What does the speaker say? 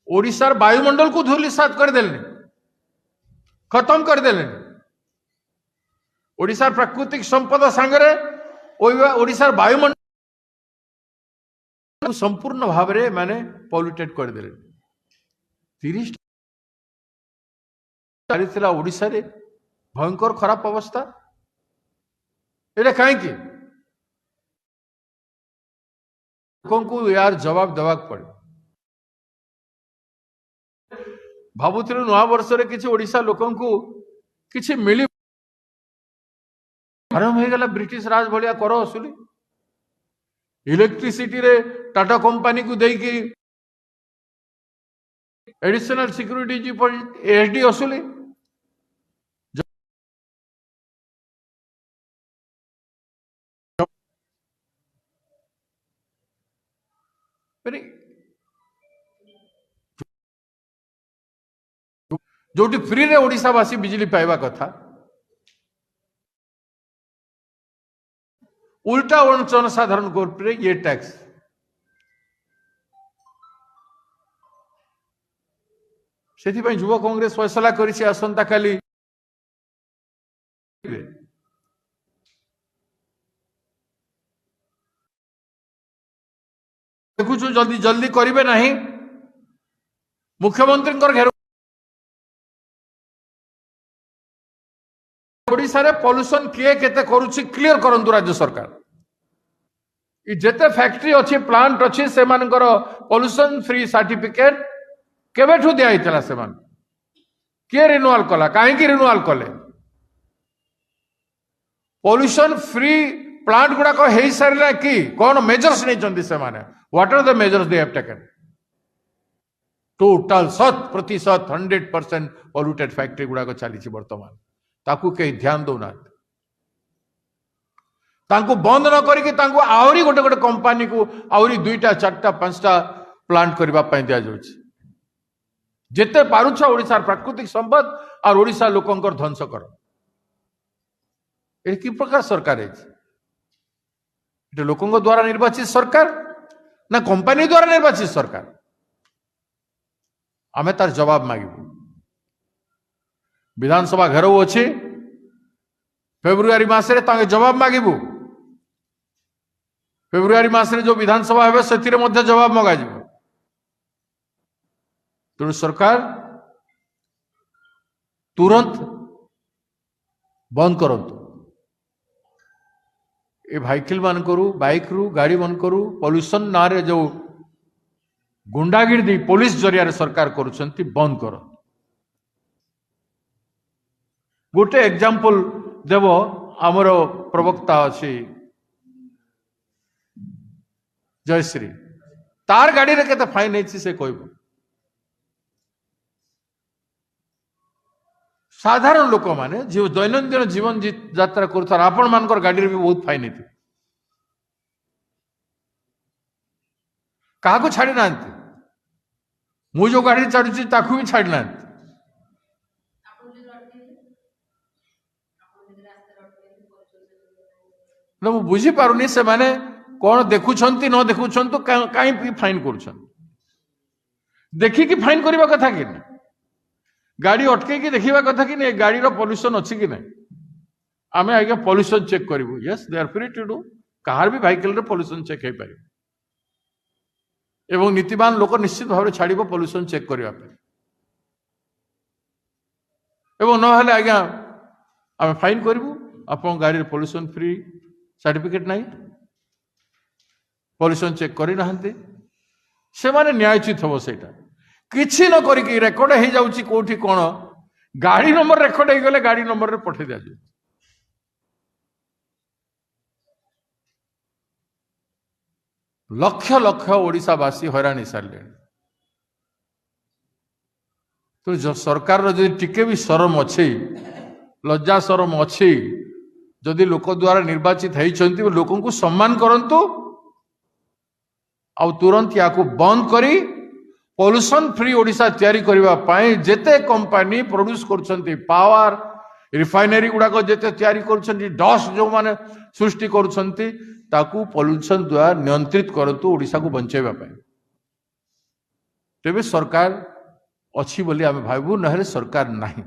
ओडिशार वायुमंडल को धूलिसात करदेले, खत्म करदेले। ओडिशार प्राकृतिक संपदा सांगरे ओडिशार वायुमंडल संपूर्ण भाव में माने पॉल्यूटेड करदेले। 30 चली ओडिशा रे भयंकर खराब अवस्था। एटा कहीं को यार जवाब देवा पड़े। भावुथिलु नुआ वर्ष रे किछि ओडिशा लोकन को किछि मिली आरंभ हो गला ब्रिटिश राज भलिया कर असुली। इलेक्ट्रिसिटी रे टाटा कंपनी को देकी एडिशनल सिक्योरिटी एसडी असुली। जो फ्री रे ओडिशावासी बिजली पाइबा कथा उल्टा जनसाधारण को ये टैक्स। से युवा कांग्रेस फैसला करिछि आसंता काली देखु जल्दी जल्दी करिवे नहीं मुख्यमंत्री घेर ओडिशा रे पॉल्यूशन किए केते करूछि क्लियर करंतु राज्य सरकार। जेते फैक्ट्री अच्छी प्लांट अच्छी से पॉल्यूशन फ्री सर्टिफिकेट केबेठु दिया हितला से मान किए रिन्यूअल कला काहे रिन्यूअल कले। पॉल्यूशन फ्री प्लांट गुडा को हेई सारला कि कोन मेजर्स नै चंदी से माने what are the measures they have taken. Total 100% 100% polluted factory गुडा को चली छि वर्तमान ताकू कहीं ध्यान दौना तांको बंद न करिके तांको आउरी गोटे गोटे कंपनी को आउरी 2टा 4टा 5टा प्लांट करबा पई दिया जाउछि। जेते पारुछ ओडिसा प्राकृतिक संपद और ओडिसा लोकंकर ध्वंस कर ए कि प्रकार सरकार है ये लोकंक द्वारा निर्वाचित सरकार ना कंपनी द्वारा निर्वाचित सरकार। आमे तार जवाब मांगबू। विधानसभा घेराव अच्छे फेब्रुआरी मासरे तांगे जवाब मांगबू। फेब्रुआरी मासरे जो विधानसभा हे से जवाब मगा तेणु सरकार तुरंत बंद करंतु ए भाइकिल मान करू बाइक रु गाड़ी मन करू पॉल्यूशन ना रे जो गुंडागिरी पुलिस जरिया सरकार करुछंती बंद कर। गोटे एग्जांपल देव आमर प्रवक्ता अच्छी जयश्री तार गाड़ी रे केते फाइन है से कहब। साधारण लोक माने जो दैनंदिन जीवन यात्रा कर आपण मानकर गाड़ी रे भी बहुत फाइन है क्या छाड़ी ना मु जो गाड़ी चढ़ुची ताकू भी छाड़ी ना मु बुझी पारुनी से माने कौन देखुछंती न देखुछंतु कहीं फाइन करुछन देखिकी फाइन करबा कथा कि गाड़ी अटके की देखिबा कथा कि नहीं गाड़ी रो पॉल्यूशन अछि कि नहीं आमे आगे पॉल्यूशन चेक करिवु। Yes they are free to do car भी व्हीकल रे पॉल्यूशन चेक हे पारि एवं नीतिवान लोक निश्चित भाव छाड़िबो पॉल्यूशन चेक करबा पे एवं न हले आज्ञा आमे फाइन करिवु आपन गाड़ी रे पॉल्यूशन फ्री सर्टिफिकेट नहीं पॉल्यूशन चेक करी नाहंते से माने न्यायोचित हम सेटा किछि न करिकि रेकर्ड हो जाउछि कोठी कोन गाड़ी नंबर रेकर्ड हो गले गाड़ी नंबर रे पठे दिया जाय। लक्ष लक्ष ओडिशावासी हैरान सारे तो जो सरकार जो टिके भी शरम अच्छी लज्जा शरम अच्छी जदि लोक द्वारा निर्वाचित होती लोक को सम्मान करंतु आउ तुरंत या बंद करी पॉल्यूशन फ्री ओडिशा तैयारी करबा पाए जेते कंपनी प्रोड्यूस करछंती पावर रिफाइनरी गुड़ाक जेते तैयारी करछंती डस्ट जो माने सृष्टि करछंती ताकू पॉल्यूशन द्वारा नियंत्रित करंतु ओडिशा को बंचेबा पाए। तेबे सरकार अच्छी बोली आम भावु ना सरकार नहीं।